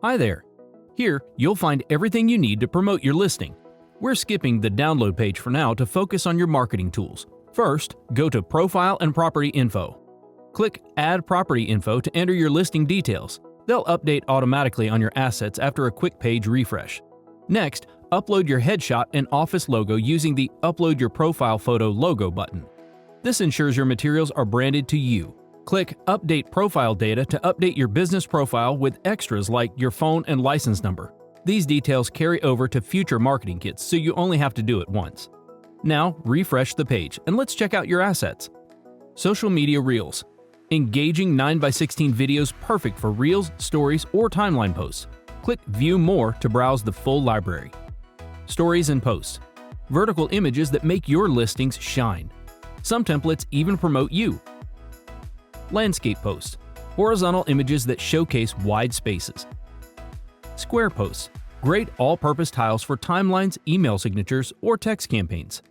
Hi there. Here, you'll find everything you need to promote your listing. We're skipping the download page for now to focus on your marketing tools. First, go to Profile and Property Info. Click Add Property Info to enter your listing details. They'll update automatically on your assets after a quick page refresh. Next, upload your headshot and office logo using the Upload Your Profile Photo logo button. This ensures your materials are branded to you. Click Update Profile Data to update your business profile with extras like your phone and license number. These details carry over to future marketing kits, so you only have to do it once. Now, refresh the page and let's check out your assets. Social Media Reels. Engaging 9x16 videos perfect for Reels, Stories, or timeline posts. Click View More to browse the full library. Stories and Posts. Vertical images that make your listings shine. Some templates even promote you. Landscape Posts. Horizontal images that showcase wide spaces. Square Posts. Great all-purpose tiles for timelines, email signatures, or text campaigns.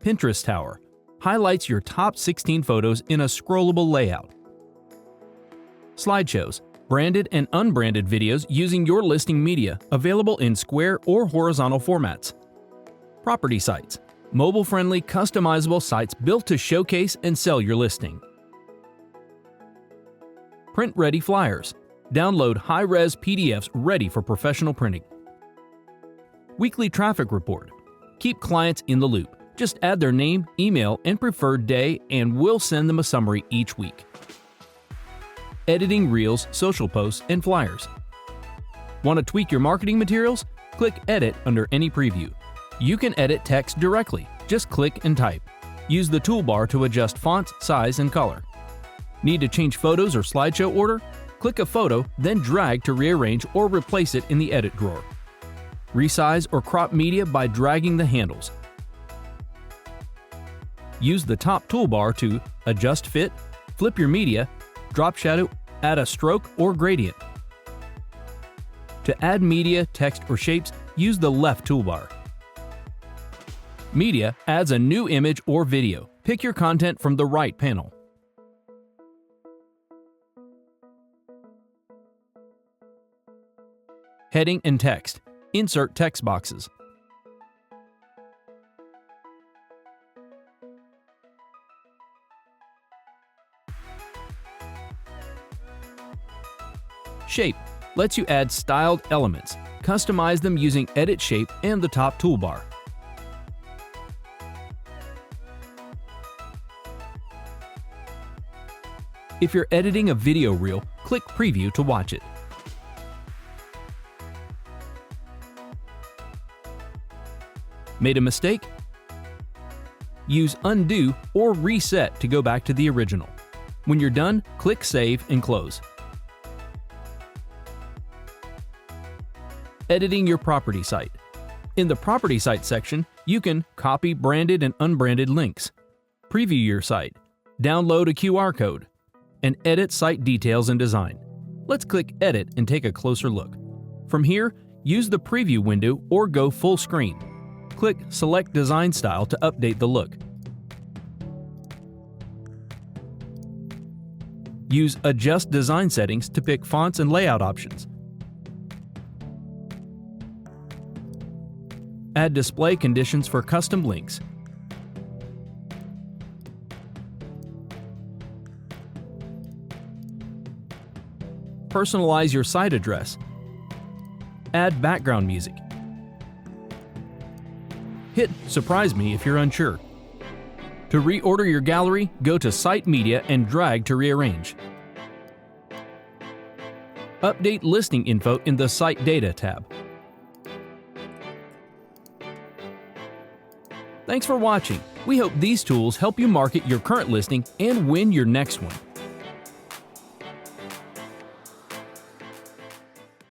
Pinterest Tower. Highlights your top 16 photos in a scrollable layout. Slideshows. Branded and unbranded videos using your listing media, available in square or horizontal formats. Property Sites. Mobile-friendly, customizable sites built to showcase and sell your listing. Print-ready flyers. Download high-res PDFs ready for professional printing. Weekly traffic report. Keep clients in the loop. Just add their name, email, and preferred day, and we'll send them a summary each week. Editing Reels, social posts, and flyers. Want to tweak your marketing materials? Click Edit under any preview. You can edit text directly. Just click and type. Use the toolbar to adjust font, size, and color. Need to change photos or slideshow order? Click a photo, then drag to rearrange or replace it in the edit drawer. Resize or crop media by dragging the handles. Use the top toolbar to adjust fit, flip your media, drop shadow, add a stroke or gradient. To add media, text, or shapes, use the left toolbar. Media adds a new image or video. Pick your content from the right panel. Heading and text. Insert text boxes. Shape lets you add styled elements. Customize them using Edit Shape and the top toolbar. If you're editing a video reel, click Preview to watch it. Made a mistake? Use Undo or Reset to go back to the original. When you're done, click Save and Close. Editing your property site. In the Property Site section, you can copy branded and unbranded links, preview your site, download a QR code, and edit site details and design. Let's click Edit and take a closer look. From here, use the preview window or go full screen. Click Select Design Style to update the look. Use Adjust Design Settings to pick fonts and layout options. Add display conditions for custom links. Personalize your site address. Add background music. Hit Surprise Me if you're unsure. To reorder your gallery, go to Site Media and drag to rearrange. Update listing info in the Site Data tab. Thanks for watching. We hope these tools help you market your current listing and win your next one.